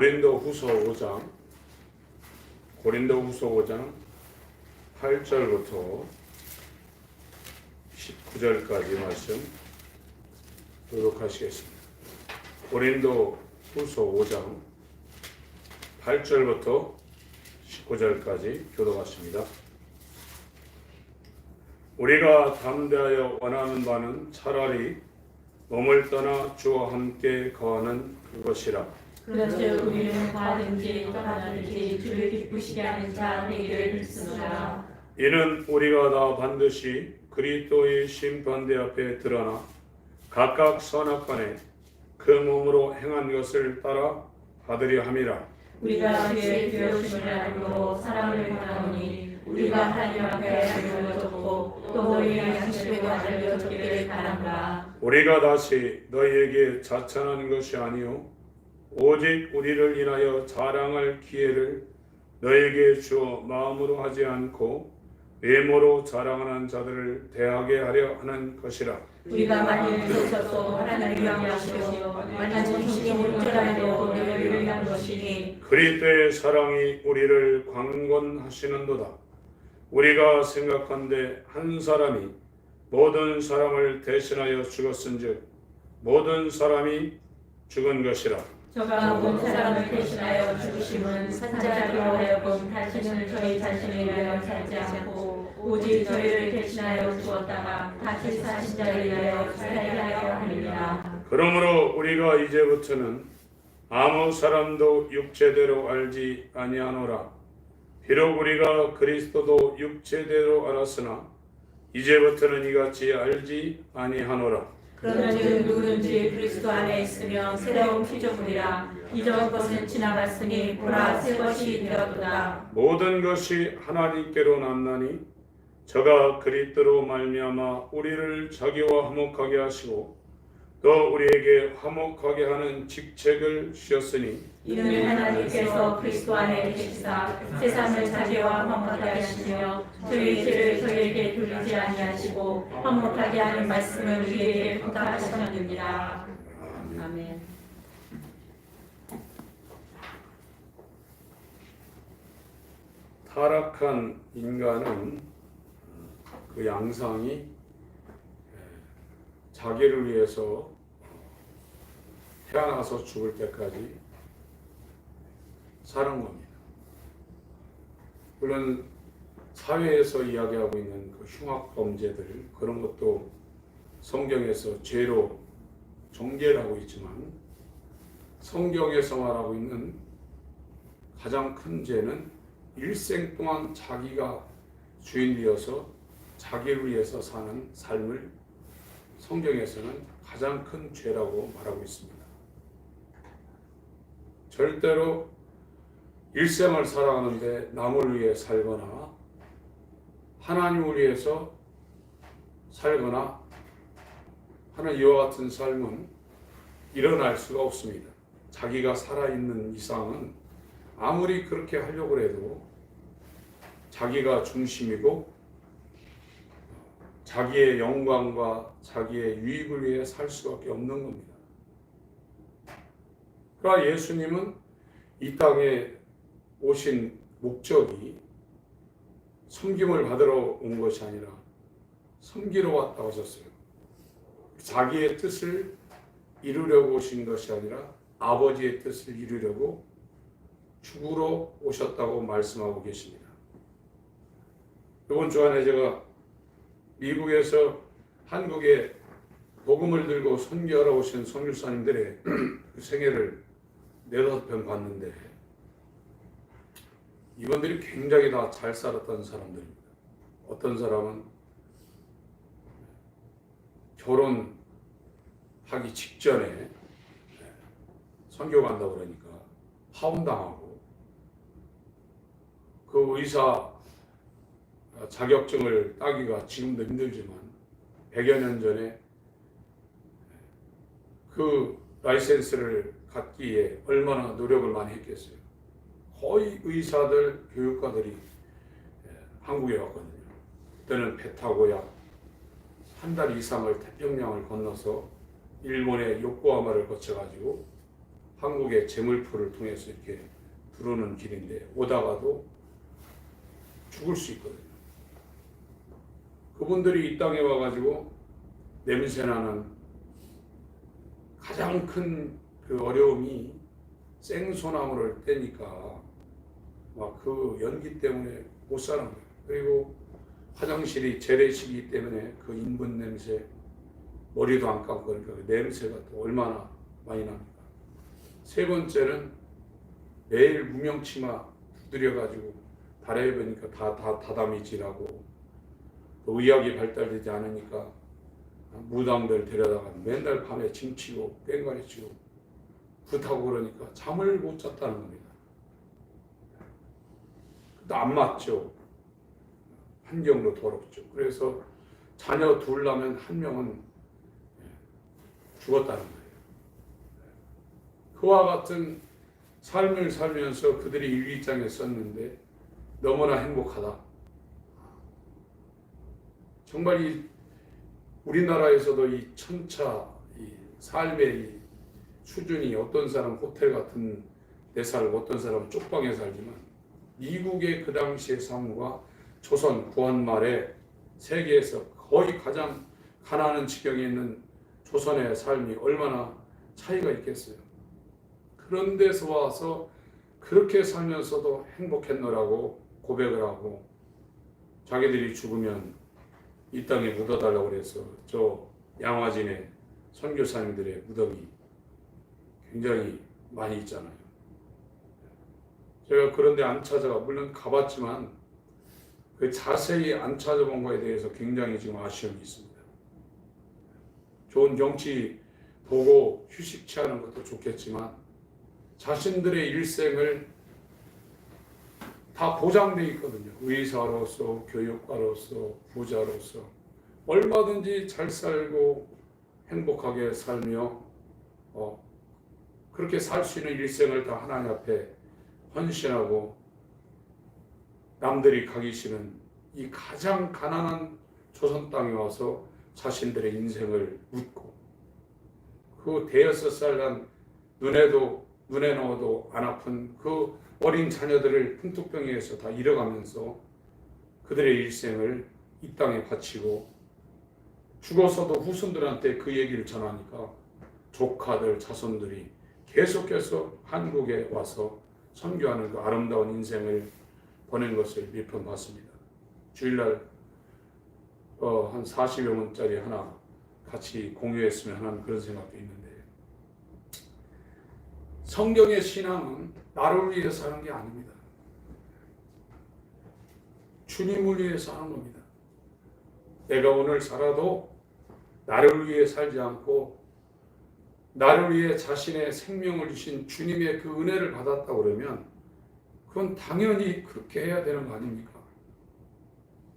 고린도후서 5장 8절부터 19절까지 말씀 교독하시겠습니다. 고린도후서 5장 8절부터 19절까지 교독하십니다. 우리가 담대하여 원하는 바는 차라리 몸을 떠나 주와 함께 거하는 그것이라. 그런즉 우리는 가든지 떠나든지 주를 기쁘시게 하는 자 되기를 믿습니다. 이는 우리가 다 반드시 그리스도의 심판대 앞에 드러나 각각 선악간에 그 몸으로 행한 것을 따라 받으려 함이라. 우리가 그의 되어심을 알므로 사랑을 바라오니 우리가 하나님 앞에 알려졌고 또 우리의 양식을 알려졌기를 바란다. 우리가 다시 너희에게 자찬하는 것이 아니요 오직 우리를 인하여 자랑할 기회를 너희에게 주어 마음으로 하지 않고 외모로 자랑하는 자들을 대하게 하려 하는 것이라. 우리가 만일 들으셔도 하나님을 위하시고 만일 정신이 못하라도 너희를 위한 것이니 그리스도의 사랑이 우리를 강권하시는도다. 우리가 생각한데 한 사람이 모든 사람을 대신하여 죽었은즉 모든 사람이 죽은 것이라. 저가 모든 사람을 대신하여 죽으심은 산자로 하여금 다시는 저희 자신을 위하여 살지 않고 오직 저희를 대신하여 죽었다가 다시 사신 자를 위하여 살게 하려 함이니라. 그러므로 우리가 이제부터는 아무 사람도 육체대로 알지 아니하노라. 비록 우리가 그리스도도 육체대로 알았으나 이제부터는 이같이 알지 아니하노라. 그런즉 누구든지 그리스도 안에 있으면 새로운 피조물이라. 이전 것은 지나갔으니 보라 새 것이 되었도다. 모든 것이 하나님께로 났나니 저가 그리스도로 말미암아 우리를 자기와 화목하게 하시고 또 우리에게 화목하게 하는 직책을 주셨으니 이는 하나님께서 그리스도 안에 계시사 세상을 자기와 화목하게 하시며 저희 죄를 저희에게 돌리지 아니하시고 화목하게 하는 말씀을 우리에게 부탁하셨느니라. 아멘. 타락한 인간은 그 양상이 자기를 위해서 태어나서 죽을 때까지 사는 겁니다. 물론 사회에서 이야기하고 있는 그 흉악 범죄들 그런 것도 성경에서 죄로 정죄를 하고 있지만 성경에서 말하고 있는 가장 큰 죄는 일생 동안 자기가 주인되어서 자기를 위해서 사는 삶을 성경에서는 가장 큰 죄라고 말하고 있습니다. 절대로 일생을 살아가는데 남을 위해 살거나 하나님을 위해서 살거나 하는 이와 같은 삶은 일어날 수가 없습니다. 자기가 살아있는 이상은 아무리 그렇게 하려고 해도 자기가 중심이고 자기의 영광과 자기의 유익을 위해 살 수밖에 없는 겁니다. 그러나 예수님은 이 땅에 오신 목적이 섬김을 받으러 온 것이 아니라 섬기러 왔다고 하셨어요. 자기의 뜻을 이루려고 오신 것이 아니라 아버지의 뜻을 이루려고 죽으러 오셨다고 말씀하고 계십니다. 이번 주간에 제가 미국에서 한국에 복음을 들고 선교하러 오신 선교사님들의 그 생애를 4-5편 봤는데 이분들이 굉장히 다 잘 살았던 사람들입니다. 어떤 사람은 결혼하기 직전에 선교 간다고 그러니까 파혼당하고 그 의사 자격증을 따기가 지금도 힘들지만 100여 년 전에 그 라이센스를 갖기에 얼마나 노력을 많이 했겠어요. 거의 의사들, 교육가들이 한국에 왔거든요. 그때는 배 타고 약 한 달 이상을 태평양을 건너서 일본의 요코하마를 거쳐가지고 한국의 제물포를 통해서 이렇게 들어오는 길인데 오다가도 죽을 수 있거든요. 그분들이 이 땅에 와가지고 냄새나는 가장 큰 그 어려움이 생소나무를 떼니까 막 그 연기 때문에 못 사는 거예요. 그리고 화장실이 재래식이기 때문에 그 인분 냄새, 머리도 안 감고 그러니까 그 냄새가 또 얼마나 많이 납니까. 세 번째는 매일 무명치마 두드려가지고 달아입으니까 다 다다미질하고 또 의학이 발달되지 않으니까 무당들 데려다가 맨날 밤에 침 치고 꽹과리 치고 그렇다고 그러니까 잠을 못 잤다는 겁니다. 또 안 맞죠. 환경도 더럽죠. 그래서 자녀 둘 나면 한 명은 죽었다는 거예요. 그와 같은 삶을 살면서 그들이 일기장에 썼는데 너무나 행복하다. 정말 이 우리나라에서도 이 천차 이 삶의 이 수준이 어떤 사람 호텔 같은 데 살고 어떤 사람은 쪽방에 살지만 미국의 그 당시의 삶과 조선 구한 말에 세계에서 거의 가장 가난한 지경에 있는 조선의 삶이 얼마나 차이가 있겠어요. 그런 데서 와서 그렇게 살면서도 행복했노라고 고백을 하고 자기들이 죽으면 이 땅에 묻어달라고 그래서 저 양화진의 선교사님들의 무덤이 굉장히 많이 있잖아요. 제가 그런데 안 찾아가 물론 가봤지만 그 자세히 안 찾아본 거에 대해서 굉장히 지금 아쉬움이 있습니다. 좋은 경치 보고 휴식 취하는 것도 좋겠지만 자신들의 일생을 다 보장되어 있거든요. 의사로서, 교육가로서, 부자로서 얼마든지 잘 살고 행복하게 살며 그렇게 살 수 있는 일생을 다 하나님 앞에 헌신하고 남들이 가기 싫은 이 가장 가난한 조선 땅에 와서 자신들의 인생을 묻고 그 대여섯 살 난 눈에 넣어도 안 아픈 그 어린 자녀들을 풍토병에서 다 잃어가면서 그들의 일생을 이 땅에 바치고 죽어서도 후손들한테 그 얘기를 전하니까 조카들, 자손들이 계속해서 한국에 와서 선교하는 그 아름다운 인생을 보낸 것을 몇 편 봤습니다. 주일날 한 40여 원짜리 하나 같이 공유했으면 하는 그런 생각도 있는데 성경의 신앙은 나를 위해서 하는 게 아닙니다. 주님을 위해서 하는 겁니다. 내가 오늘 살아도 나를 위해 살지 않고 나를 위해 자신의 생명을 주신 주님의 그 은혜를 받았다 그러면 그건 당연히 그렇게 해야 되는 거 아닙니까?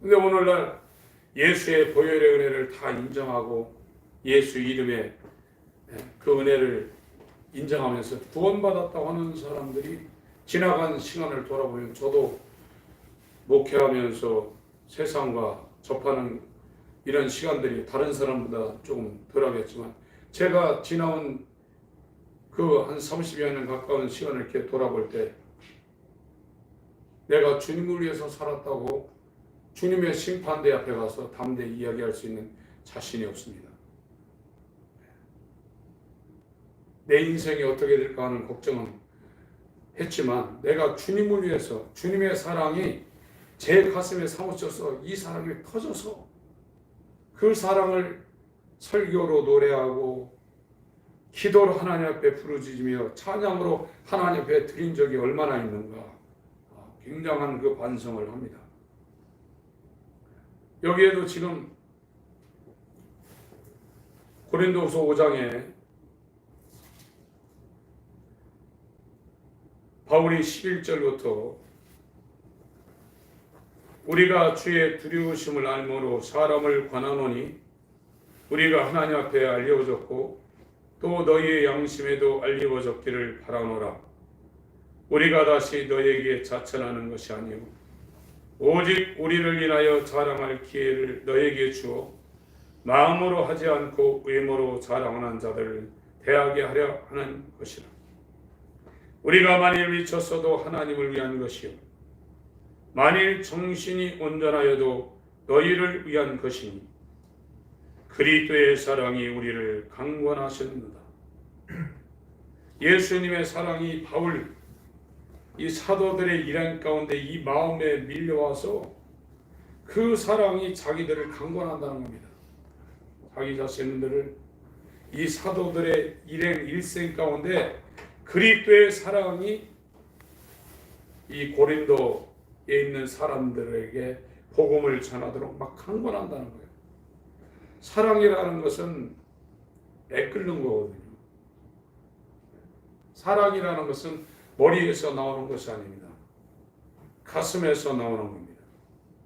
근데 오늘날 예수의 보혈의 은혜를 다 인정하고 예수 이름의 그 은혜를 인정하면서 구원받았다고 하는 사람들이 지나간 시간을 돌아보면 저도 목회하면서 세상과 접하는 이런 시간들이 다른 사람보다 조금 덜하겠지만 제가 지나온 그 한 30여 년 가까운 시간을 이렇게 돌아볼 때 내가 주님을 위해서 살았다고 주님의 심판대 앞에 가서 담대히 이야기할 수 있는 자신이 없습니다. 내 인생이 어떻게 될까 하는 걱정은 했지만 내가 주님을 위해서 주님의 사랑이 제 가슴에 사무쳐서 이 사랑이 터져서 그 사랑을 설교로 노래하고 기도로 하나님 앞에 부르짖으며 찬양으로 하나님 앞에 드린 적이 얼마나 있는가 굉장한 그 반성을 합니다. 여기에도 지금 고린도후서 5장에 바울이 11절부터 우리가 주의 두려우심을 알므로 사람을 권하노니 우리가 하나님 앞에 알려졌고 또 너희의 양심에도 알려졌기를 바라노라. 우리가 다시 너희에게 자천하는 것이 아니오 오직 우리를 인하여 자랑할 기회를 너희에게 주어 마음으로 하지 않고 외모로 자랑하는 자들을 대하게 하려 하는 것이라. 우리가 만일 미쳤어도 하나님을 위한 것이요 만일 정신이 온전하여도 너희를 위한 것이니 그리스도의 사랑이 우리를 강권하셨느니라. 예수님의 사랑이 바울 이 사도들의 일행 가운데 이 마음에 밀려와서 그 사랑이 자기들을 강권한다는 겁니다. 자기 자신들을 이 사도들의 일행 일생 가운데 그리스도의 사랑이 이 고린도에 있는 사람들에게 복음을 전하도록 막 강권한다는 거예요. 사랑이라는 것은 애끓는 거거든요. 사랑이라는 것은 머리에서 나오는 것이 아닙니다. 가슴에서 나오는 겁니다.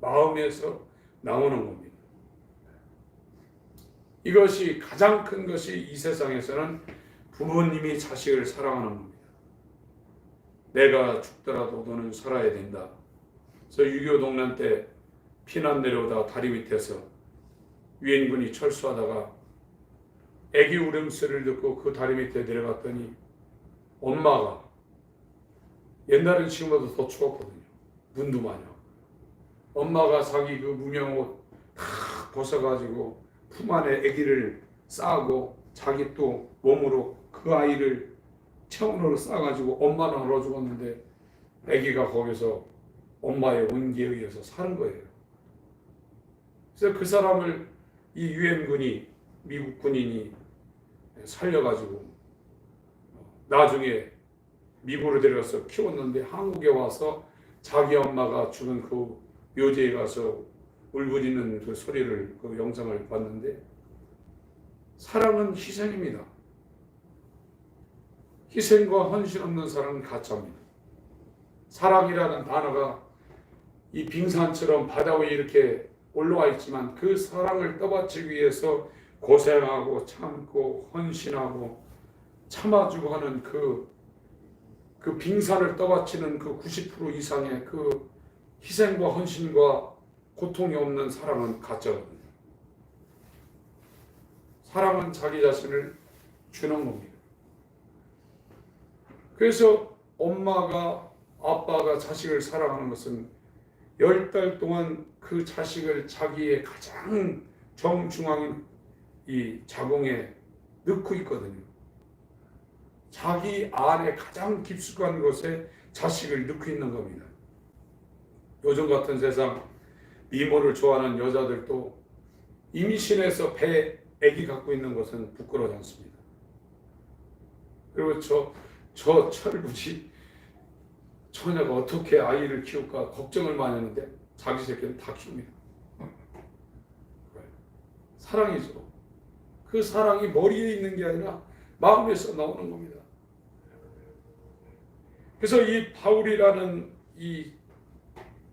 마음에서 나오는 겁니다. 이것이 가장 큰 것이 이 세상에서는 부모님이 자식을 사랑하는 겁니다. 내가 죽더라도 너는 살아야 된다. 그래서 6.25 동란 때 피난 내려오다 다리 밑에서 유엔군이 철수하다가 애기 울음소리를 듣고 그 다리 밑에 내려갔더니 엄마가 옛날엔 지금보다 더 추웠거든요. 눈도 많이 오고 엄마가 자기 그 무명옷 다 벗어가지고 품 안에 아기를 싸고 자기 또 몸으로 그 아이를 체온으로 싸가지고 엄마는 얼어 죽었는데 아기가 거기서 엄마의 온기에 의해서 사는 거예요. 그래서 그 사람을 이 유엔군이 미국 군인이 살려가지고 나중에 미국으로 데려가서 키웠는데 한국에 와서 자기 엄마가 죽은 그 묘지에 가서 울부짖는 그 소리를 그 영상을 봤는데 사랑은 희생입니다. 희생과 헌신 없는 사랑은 가짜입니다. 사랑이라는 단어가 이 빙산처럼 바다 위에 이렇게 올라와 있지만 그 사랑을 떠받치기 위해서 고생하고 참고 헌신하고 참아주고 하는 그 빙산을 떠받치는 그 90% 이상의 그 희생과 헌신과 고통이 없는 사랑은 가짜거든요. 사랑은 자기 자신을 주는 겁니다. 그래서 엄마가 아빠가 자식을 사랑하는 것은 10달 동안 그 자식을 자기의 가장 정중앙인 이 자궁에 넣고 있거든요. 자기 안에 가장 깊숙한 곳에 자식을 넣고 있는 겁니다. 요즘 같은 세상 미모를 좋아하는 여자들도 임신해서 배에 아기 갖고 있는 것은 부끄러워하지 않습니다. 그리고 저 철부지 처녀가 어떻게 아이를 키울까 걱정을 많이 하는데 자기 새끼는 다 키웁니다. 사랑이죠. 그 사랑이 머리에 있는 게 아니라 마음에서 나오는 겁니다. 그래서 이 바울이라는 이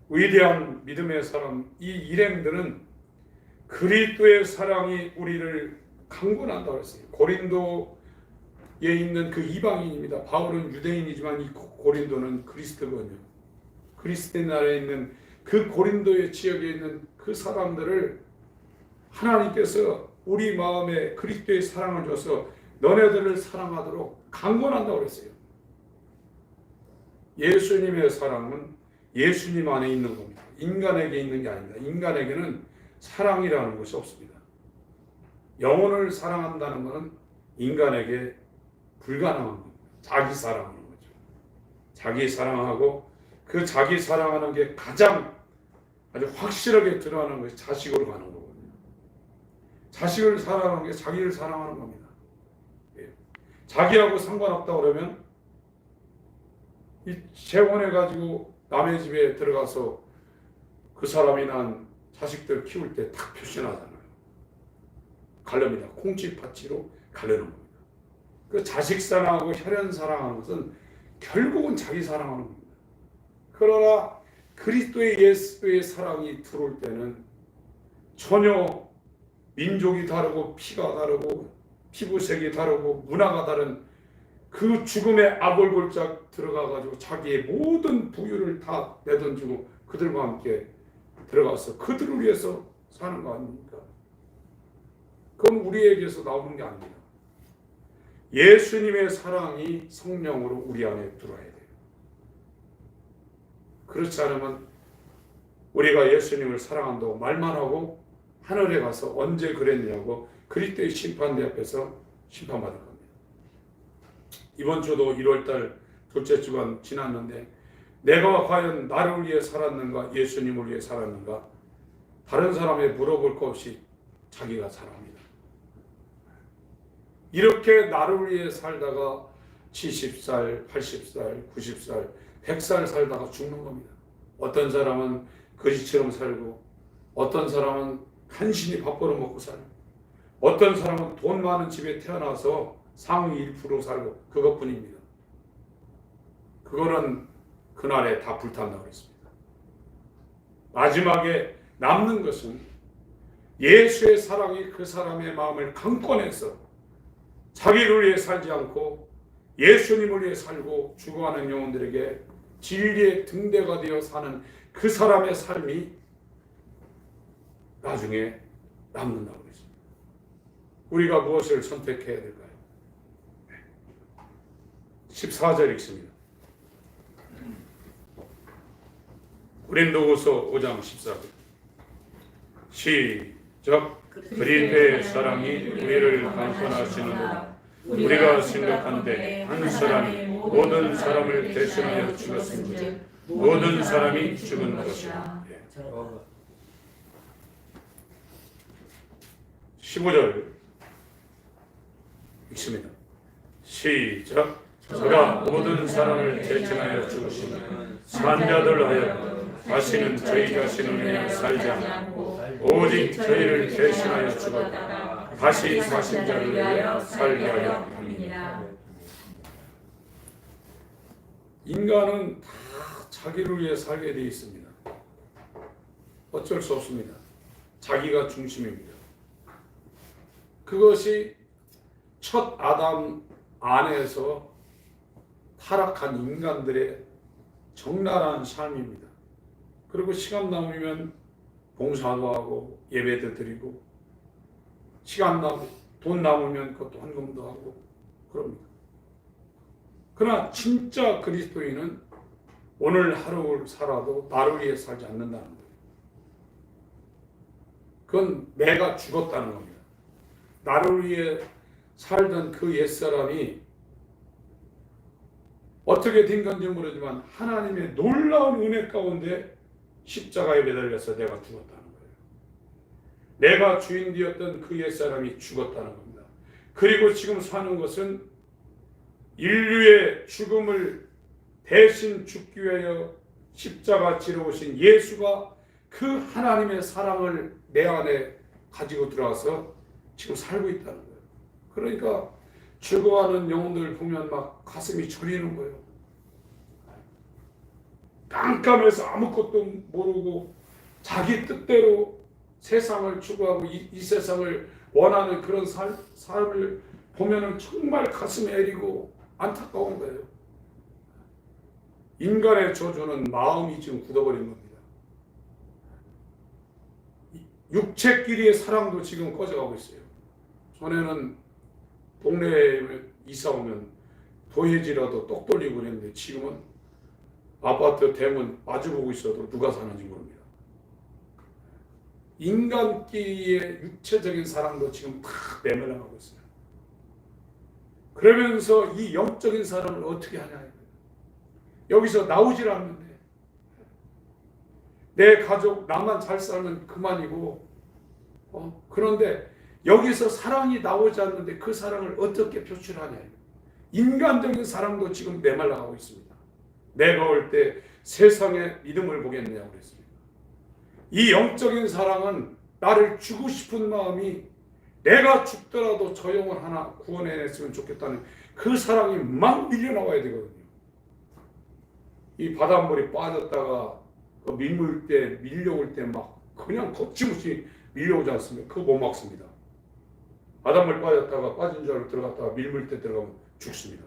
위대한 믿음의 사람, 이 일행들은 그리스도의 사랑이 우리를 강권한다고 했어요. 고린도에 있는 그 이방인입니다. 바울은 유대인이지만 이 고린도는 그리스도거든요. 그리스도의 나라에 있는 그 고린도의 지역에 있는 그 사람들을 하나님께서 우리 마음에 그리스도의 사랑을 줘서 너네들을 사랑하도록 강권한다고 그랬어요. 예수님의 사랑은 예수님 안에 있는 겁니다. 인간에게 있는 게 아닙니다. 인간에게는 사랑이라는 것이 없습니다. 영혼을 사랑한다는 것은 인간에게 불가능한 겁니다. 자기 사랑하는 거죠. 자기 사랑하고 그 자기 사랑하는 게 가장 아주 확실하게 드러나는 것이 자식으로 가는 거거든요. 자식을 사랑하는 게 자기를 사랑하는 겁니다. 예. 자기하고 상관없다 그러면 이 재혼해가지고 남의 집에 들어가서 그 사람이 난 자식들 키울 때 딱 표시나잖아요. 가릅니다. 콩쥐팥쥐로 가르는 겁니다. 그 자식 사랑하고 혈연 사랑하는 것은 결국은 자기 사랑하는 겁니다. 그러나 그리스도의 예수의 사랑이 들어올 때는 전혀 민족이 다르고 피가 다르고 피부색이 다르고 문화가 다른 그 죽음의 악골골짝 들어가가지고 자기의 모든 부유를 다 내던지고 그들과 함께 들어가서 그들을 위해서 사는 거 아닙니까? 그건 우리에게서 나오는 게 아닙니다. 예수님의 사랑이 성령으로 우리 안에 들어와야 돼요. 그렇지 않으면 우리가 예수님을 사랑한다고 말만 하고 하늘에 가서 언제 그랬냐고 그리스도의 심판대 앞에서 심판받을 겁니다. 이번 주도 1월달 둘째 주간 지났는데 내가 과연 나를 위해 살았는가 예수님을 위해 살았는가 다른 사람에 물어볼 것 없이 자기가 살아갑니다. 이렇게 나를 위해 살다가 70살, 80살, 90살, 100살 살다가 죽는 겁니다. 어떤 사람은 거지처럼 살고 어떤 사람은 간신히 밥 벌어 먹고 살고 어떤 사람은 돈 많은 집에 태어나서 상위 1% 살고 그것뿐입니다. 그거는 그날에 다 불탄다고 그랬습니다. 마지막에 남는 것은 예수의 사랑이 그 사람의 마음을 강권해서 자기를 위해 살지 않고 예수님을 위해 살고 죽어가는 영혼들에게 진리의 등대가 되어 사는 그 사람의 삶이 나중에 남는다고 그랬습니다. 우리가 무엇을 선택해야 될까요? 14절 읽습니다. 고린도후서 5장 14절 시작. 그리스도의 사랑이 우리를 강권하시느라 우리가 생각하는데 한 사람이 모든 사람을 대신하여 죽었은즉 모든 사람이 죽은 것이라. 15절 읽습니다. 시작. 저가 모든 사람을 대신하여 죽으시면 산자들 하여 다시는 저희 자신을 위하여 살지 않고 오직 저희를 대신하여 죽었다 다시 사신 자를 위하여 살게 하여 합니다. 인간은 다 자기를 위해 살게 되어 있습니다. 어쩔 수 없습니다. 자기가 중심입니다. 그것이 첫 아담 안에서 타락한 인간들의 적나라한 삶입니다. 그리고 시간 남으면 봉사도 하고 예배도 드리고 시간 남고 돈 남으면 그것도 헌금도 하고 그럽니다. 그러나 진짜 그리스도인은 오늘 하루를 살아도 나를 위해 살지 않는다는 거예요. 그건 내가 죽었다는 겁니다. 나를 위해 살던 그 옛사람이 어떻게 된 건지 모르지만 하나님의 놀라운 은혜 가운데 십자가에 매달려서 내가 죽었다는 거예요. 내가 주인 되었던 그 옛사람이 죽었다는 겁니다. 그리고 지금 사는 것은 인류의 죽음을 대신 죽기 위하여 십자가 지러 오신 예수가 그 하나님의 사랑을 내 안에 가지고 들어와서 지금 살고 있다는 거예요. 그러니까 죽어가는 영혼들 보면 막 가슴이 저리는 거예요. 깜깜해서 아무것도 모르고 자기 뜻대로 세상을 추구하고 이 세상을 원하는 그런 삶을 보면 정말 가슴이 애리고 안타까운 거예요. 인간의 저주는 마음이 지금 굳어버린 겁니다. 육체끼리의 사랑도 지금 꺼져가고 있어요. 전에는 동네에 이사 오면 도해지라도 똑 돌리고 그랬는데 지금은 아파트 대문 마주보고 있어도 누가 사는지 모릅니다. 인간끼리의 육체적인 사랑도 지금 다 내면하고 있어요. 그러면서 이 영적인 사랑을 어떻게 하냐. 여기서 나오질 않는데 내 가족 나만 잘 살면 그만이고 그런데 여기서 사랑이 나오지 않는데 그 사랑을 어떻게 표출하냐. 인간적인 사랑도 지금 메말라가고 있습니다. 내가 올 때 세상의 믿음을 보겠느냐고 그랬습니다. 이 영적인 사랑은 나를 주고 싶은 마음이 내가 죽더라도 저 영혼 하나 구원해냈으면 좋겠다는 그 사랑이 막 밀려나와야 되거든요. 이 바닷물이 빠졌다가 그 밀려올 때 막 그냥 거침없이 밀려오지 않습니까? 그거 못 막습니다. 바닷물 빠졌다가 빠진 줄 알고 들어갔다가 밀물때 들어가면 죽습니다.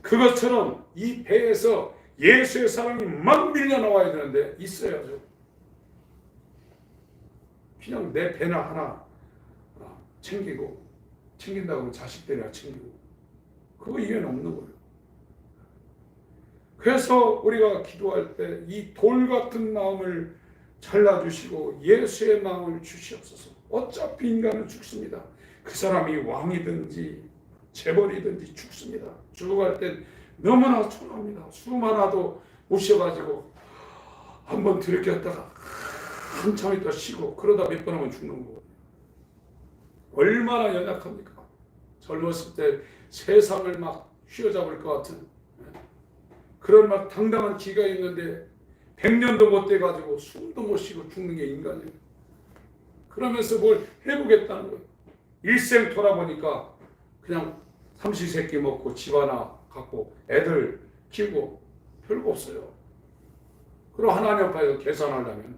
그것처럼 이 배에서 예수의 사랑이 막 밀려나와야 되는데 있어야죠. 그냥 내 배나 하나 챙긴다고 하면 자식들이나 챙기고 그거 이해는 없는 거예요. 그래서 우리가 기도할 때 이 돌 같은 마음을 잘라주시고 예수의 마음을 주시옵소서. 어차피 인간은 죽습니다. 그 사람이 왕이든지 재벌이든지 죽습니다. 죽어갈 땐 너무나 초라합니다. 수많아도 오셔가지고 한번 들이켰다가 한참 있다 쉬고 그러다 몇 번 하면 죽는 거예요. 얼마나 연약합니까? 젊었을 때 세상을 막 휘어잡을 것 같은 그런 막 당당한 기가 있는데 100년도 못 돼가지고 숨도 못 쉬고 죽는 게 인간이에요. 그러면서 뭘 해보겠다는 거예요. 일생 돌아보니까 그냥 삼시세끼 먹고 집 하나 갖고 애들 키우고 별거 없어요. 그리고 하나님 앞에서 계산하려면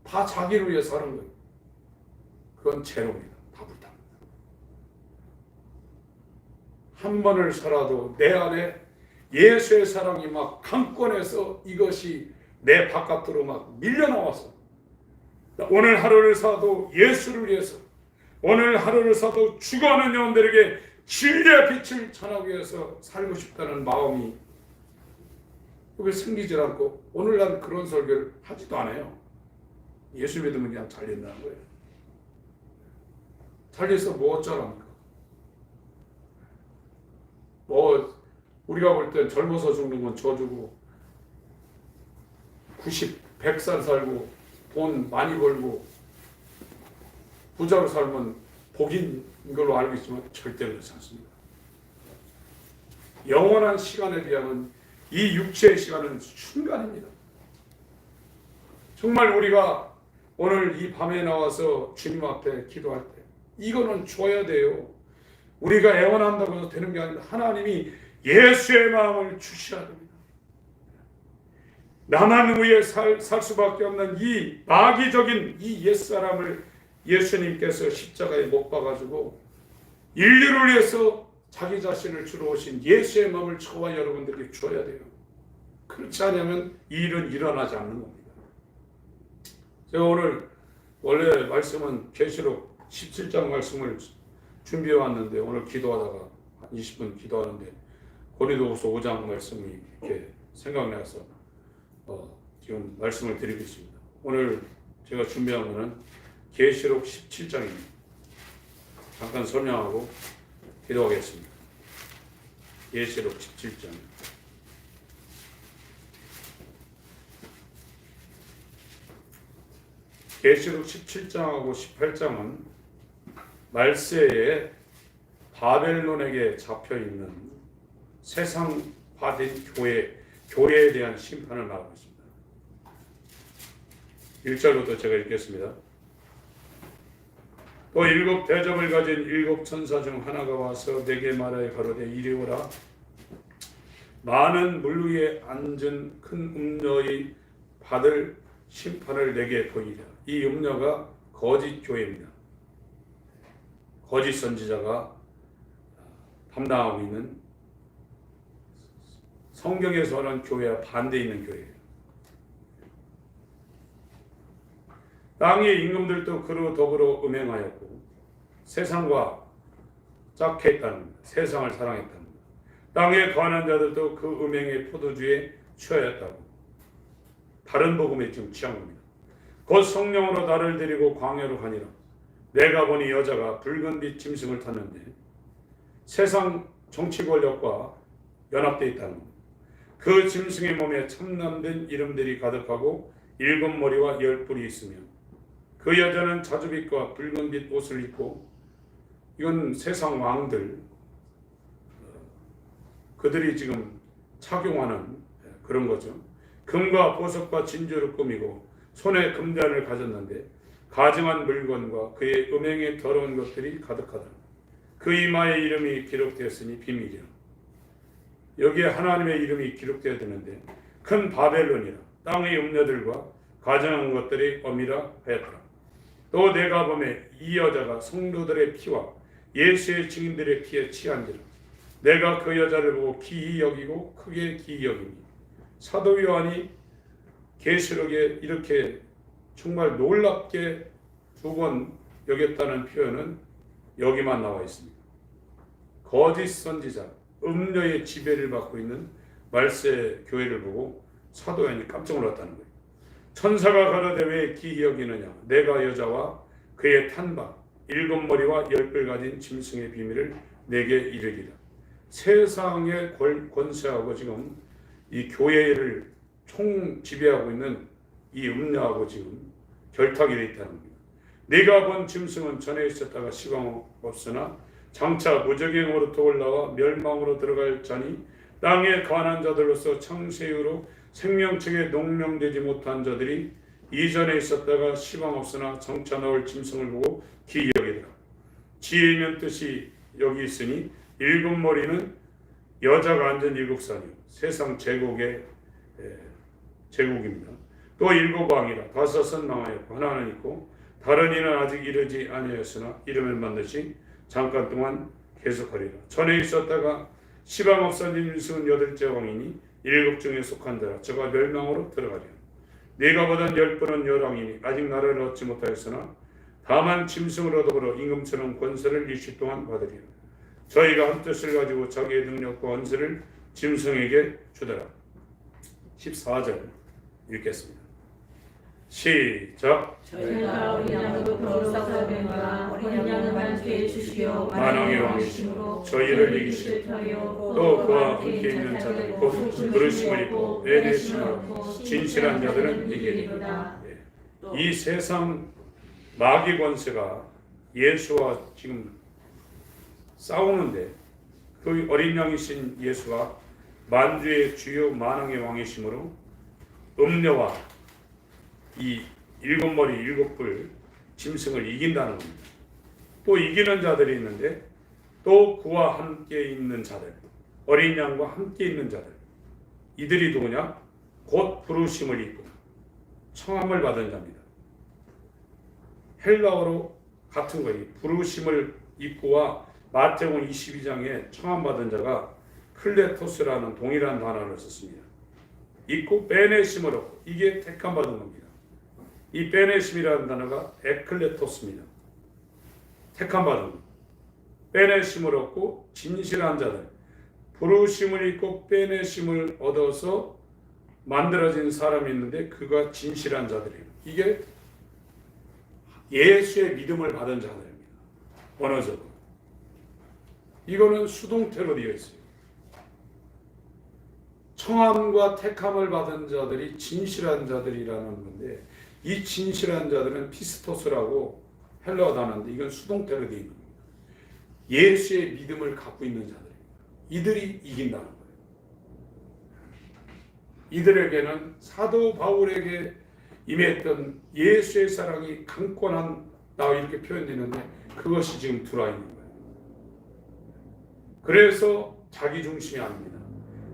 다 자기를 위해 사는 거예요. 그건 제로입니다. 다 불답니다. 한 번을 살아도 내 안에 예수의 사랑이 막 강권해서 이것이 내 바깥으로 막 밀려나와서 오늘 하루를 사도 예수를 위해서, 오늘 하루를 사도 죽어가는 영혼들에게 진리의 빛을 전하기 위해서 살고 싶다는 마음이 그게 생기질 않고 오늘 난 그런 설교를 하지도 않아요. 예수 믿으면 그냥 잘린다는 거예요. 잘려서 뭐 어쩌랍니까? 뭐 우리가 볼 땐 젊어서 죽는 건 저주고 90, 100살 살고 돈 많이 벌고 부자로 살면 복인 걸로 알고 있지만 절대 그렇지 않습니다. 영원한 시간에 비하면 이 육체의 시간은 순간입니다. 정말 우리가 오늘 이 밤에 나와서 주님 앞에 기도할 때 이거는 줘야 돼요. 우리가 애원한다고 해서 되는 게 아니라 하나님이 예수의 마음을 주셔야 됩니다. 나만 위해 살 수밖에 없는 이 마귀적인 이 옛사람을 예수님께서 십자가에 못 박아주고 인류를 위해서 자기 자신을 주러 오신 예수의 마음을 저와 여러분들에게 줘야 돼요. 그렇지 않으면 이 일은 일어나지 않는 겁니다. 제가 오늘 원래 말씀은 계시록 17장 말씀을 준비해 왔는데 오늘 기도하다가 20분 기도하는데 고린도후서 5장 말씀이 이렇게 생각나서 지금 말씀을 드리겠습니다. 오늘 제가 준비한 것은 계시록 17장입니다. 잠깐 설명하고 기도하겠습니다. 계시록 17장. 계시록 17장하고 18장은 말세에 바벨론에게 잡혀있는 세상화된 교회에 대한 심판을 말하고 있습니다. 1절부터 제가 읽겠습니다. 또 일곱 대접을 가진 일곱 천사 중 하나가 와서 내게 말하여 가로되 이리 오라. 많은 물 위에 앉은 큰 음녀의 받을 심판을 내게 보이라. 이 음녀가 거짓 교회입니다. 거짓 선지자가 담당하고 있는 성경에서는 교회와 반대 있는 교회예요. 땅의 임금들도 그로 더불어 음행하였고 세상과 짝해했다는 겁니다. 세상을 사랑했다는 겁니다. 땅에 거하는 자들도 그 음행의 포도주에 취하였다고 다른 복음에 지금 취한 겁니다. 곧 성령으로 나를 데리고 광야로 가니라. 내가 보니 여자가 붉은 빛 짐승을 탔는데 세상 정치 권력과 연합되어 있다는 겁니다. 그 짐승의 몸에 참남된 이름들이 가득하고 7머리와 10뿔이 있으며 그 여자는 자주빛과 붉은빛 옷을 입고 이건 세상 왕들 그들이 지금 착용하는 그런 거죠. 금과 보석과 진주를 꾸미고 손에 금잔을 가졌는데 가증한 물건과 그의 음행에 더러운 것들이 가득하다. 그 이마에 이름이 기록되었으니 비밀이라. 여기에 하나님의 이름이 기록되어야 되는데 큰 바벨론이라 땅의 음녀들과 가증한 것들이 엄이라 하였더라. 또 내가 보매 이 여자가 성도들의 피와 예수의 증인들의 피에 취한지라. 내가 그 여자를 보고 기이 여기고 크게 기이 여기니 사도 요한이 계시록에 이렇게 정말 놀랍게 2번 여겼다는 표현은 여기만 나와 있습니다. 거짓 선지자, 음녀의 지배를 받고 있는 말세 교회를 보고 사도 요한이 깜짝 놀랐다는 거예요. 천사가 가로되 왜 기이 여기느냐? 내가 여자와 그의 탄바 일곱 머리와 열 뿔 가진 짐승의 비밀을 내게 이르리라. 세상의 권세하고 지금 이 교회를 총 지배하고 있는 이 음녀하고 지금 결탁이 되어 있다는 겁니다. 네가 본 짐승은 전에 있었다가 시방 없으나 장차 무적행으로부터 올라와 멸망으로 들어갈 자니 땅에 관한 자들로서 창세 이후로 생명책에 농명되지 못한 자들이 이전에 있었다가 시방 없으나 장차 나올 짐승을 보고 기이 여기더라. 지혜 있는 뜻이 여기 있으니 일곱 머리는 여자가 앉은 일곱 산이요 세상 제국의 제국입니다. 또 일곱 왕이라 다섯은 망하였고 하나는 있고 다른 이는 아직 이르지 아니하였으나 이름을 만드시 잠깐 동안 계속하리라. 전에 있었다가 시방 없어진 짐승은 여덟째 왕이니 일곱 중에 속한 자라. 저가 멸망으로 들어가리라. 네가 보던 열 뿔은 열왕이니 아직 나라를 얻지 못하였으나 다만 짐승으로 더불어 임금처럼 권세를 일시 동안 받으리라. 저희가 한 뜻을 가지고 자기의 능력과 권세를 짐승에게 주더라. 14절 읽겠습니다. 시작. 저희가 어린 양으로 거룩사 뱀과 어린 양을 만주에 주시어 만왕의 왕이시므로 저희를 이기실 또 그와 함께 있는 자들 곧 부르심을 입고 빼내심으로 진실한 자들은 이기리라. 이 세상 마귀 권세가 예수와 지금 싸우는데 그 어린 양이신 예수가 만주의 주요 만왕의 왕이시므로 음녀와 이 일곱 머리 일곱 뿔 짐승을 이긴다는 겁니다. 또 이기는 자들이 있는데 또 그와 함께 있는 자들, 어린 양과 함께 있는 자들, 이들이 누구냐? 곧 부르심을 입고 청함을 받은 자입니다. 헬라어로 같은 거예요. 부르심을 입고와 마태복음 22장에 청함받은 자가 클레토스라는 동일한 단어를 썼습니다. 입고 빼내심을 얻고 이게 택함받은 겁니다. 이 빼내심이라는 단어가 에클레토스입니다. 택함받은 것. 빼내심을 얻고 진실한 자들, 부르심을 입고 빼내심을 얻어서 만들어진 사람이 있는데 그가 진실한 자들이에요. 이게 예수의 믿음을 받은 자들입니다. 언어적으로. 이거는 수동태로 되어 있어요. 청함과 택함을 받은 자들이 진실한 자들이라는 건데 이 진실한 자들은 피스토스라고 헬라어 단어인데 이건 수동태로 되어 있는 겁니다. 예수의 믿음을 갖고 있는 자들입니다. 이들이 이긴다는 거예요. 이들에게는 사도 바울에게 임했던 예수의 사랑이 강권한다 이렇게 표현되는데 그것이 지금 들어와 있는 거예요. 그래서 자기 중심이 아닙니다.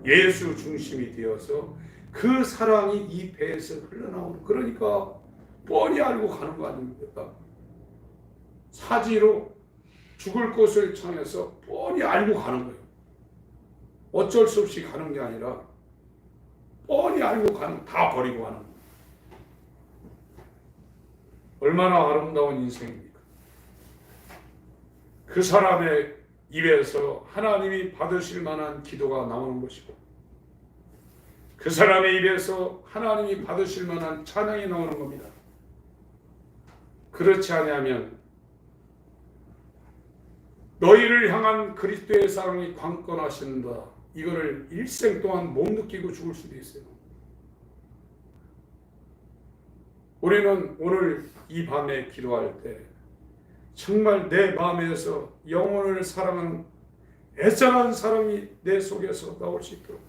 예수 중심이 되어서 그 사랑이 이 배에서 흘러나오는, 그러니까 뻔히 알고 가는 거 아닙니까? 사지로 죽을 곳을 청해서 뻔히 알고 가는 거예요. 어쩔 수 없이 가는 게 아니라 뻔히 알고 가는, 다 버리고 가는 거예요. 얼마나 아름다운 인생입니까? 그 사람의 입에서 하나님이 받으실 만한 기도가 나오는 것이고 그 사람의 입에서 하나님이 받으실 만한 찬양이 나오는 겁니다. 그렇지 아니하면 너희를 향한 그리스도의 사랑이 강권하신다. 이거를 일생 동안 못 느끼고 죽을 수도 있어요. 우리는 오늘 이 밤에 기도할 때 정말 내 마음에서 영혼을 사랑하는 애절한 사랑이 내 속에서 나올 수 있도록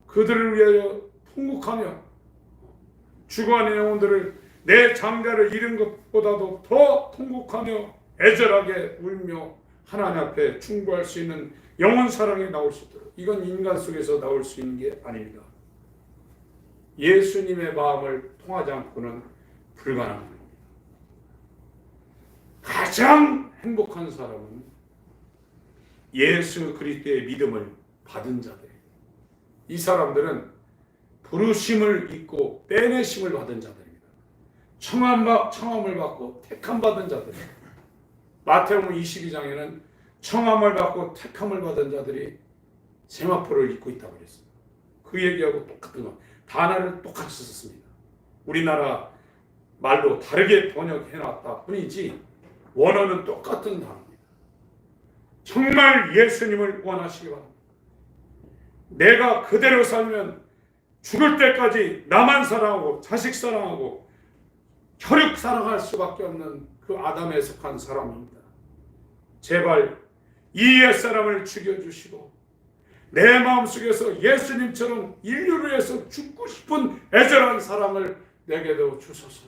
그들을 위하여 통곡하며 죽어가는 영혼들을 내 장자를 잃은 것보다도 더 통곡하며 애절하게 울며 하나님 앞에 충고할 수 있는 영혼 사랑이 나올 수 있도록, 이건 인간 속에서 나올 수 있는 게 아닙니다. 예수님의 마음을 통하지 않고는 불가능한 겁니다. 가장 행복한 사람은 예수 그리스도의 믿음을 받은 자들. 이 사람들은 부르심을 입고 빼내심을 받은 자들입니다. 청함을 받고 택함 받은 자들. 마태복음 22장에는 청함을 받고 택함을 받은 자들이 세마포를 입고 있다고 그랬어요. 그 얘기하고 똑같은 거. 단어를 똑같이 썼습니다. 우리나라 말로 다르게 번역해놨다 뿐이지 원어는 똑같은 단어입니다. 정말 예수님을 원하시기 바랍니다. 내가 그대로 살면 죽을 때까지 나만 사랑하고 자식 사랑하고 혈육 사랑할 수밖에 없는 그 아담에 속한 사람입니다. 제발 이 옛사람을 죽여주시고 내 마음속에서 예수님처럼 인류를 위해서 죽고 싶은 애절한 사랑을 내게도 주소서.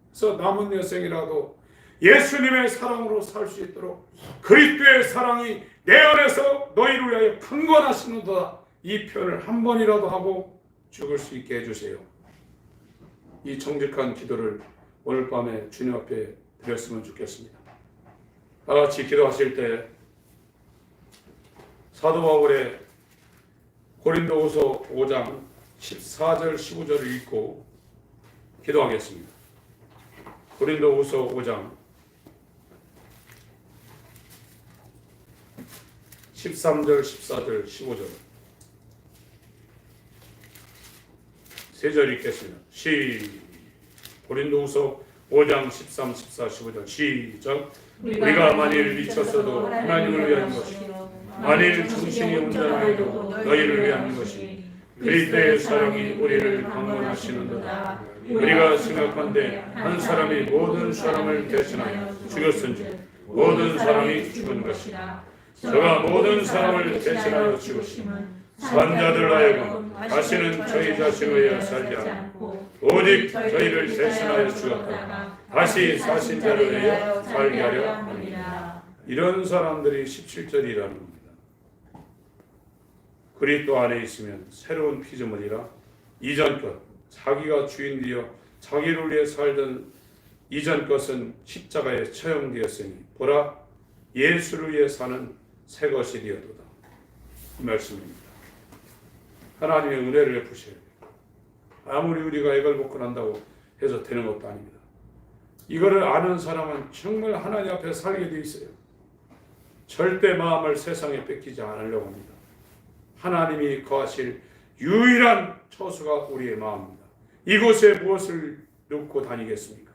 그래서 남은 여생이라도 예수님의 사랑으로 살 수 있도록 그리스도의 사랑이 내 안에서 너희를 위하여 강건하시는도다. 이 표현을 한 번이라도 하고 죽을 수 있게 해주세요. 이 정직한 기도를 오늘 밤에 주님 앞에 드렸으면 좋겠습니다. 다 같이 기도하실 때 사도 바울의 고린도후서 5장 14절 15절을 읽고 기도하겠습니다. 고린도후서 5장 13절 14절 15절 세 절 읽겠습니다. 고린도후서 5장 13, 14, 15절 시작. 우리가 만일 미쳤어도 하나님을 위한 것이요 만일 정신이 온전하여도 너희를 위한 것이 그리스도의 사랑이 우리를 강건하시는도다. 우리가 생각한데 한 사람이 모든 사람을 대신하여 죽였은즉 모든 사람이 죽은 것이다. 저가 모든 사람을 대신하여 죽으시면 산자들 하여금 다시는 저희 자신을 위하여 살지 않고 오직 저희를 대신하여 죽었다. 다시 사신 자를 위하여 살게 하려 합니다. 이런 사람들이 17절이라는 겁니다. 그리스도 안에 있으면 새로운 피조물이라 이전 것 자기가 주인 되어 자기를 위해 살던 이전 것은 십자가에 처형되었으니 보라 예수를 위해 사는 새 것이 되었도다. 이 말씀입니다. 하나님의 은혜를 베푸셔야 돼요. 아무리 우리가 애걸 먹고 난다고 해서 되는 것도 아닙니다. 이거를 아는 사람은 정말 하나님 앞에 살게 돼 있어요. 절대 마음을 세상에 뺏기지 않으려고 합니다. 하나님이 거하실 유일한 처소가 우리의 마음입니다. 이곳에 무엇을 놓고 다니겠습니까?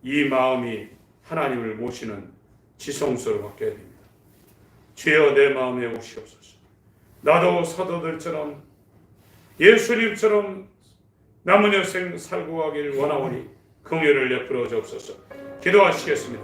이 마음이 하나님을 모시는 지성소를 바뀌어야 됩니다. 주여 내 마음에 오시옵소서. 나도 사도들처럼 예수님처럼 남은 여생 살고 가길 원하오니 긍휼을 베풀어 주옵소서. 기도하시겠습니다.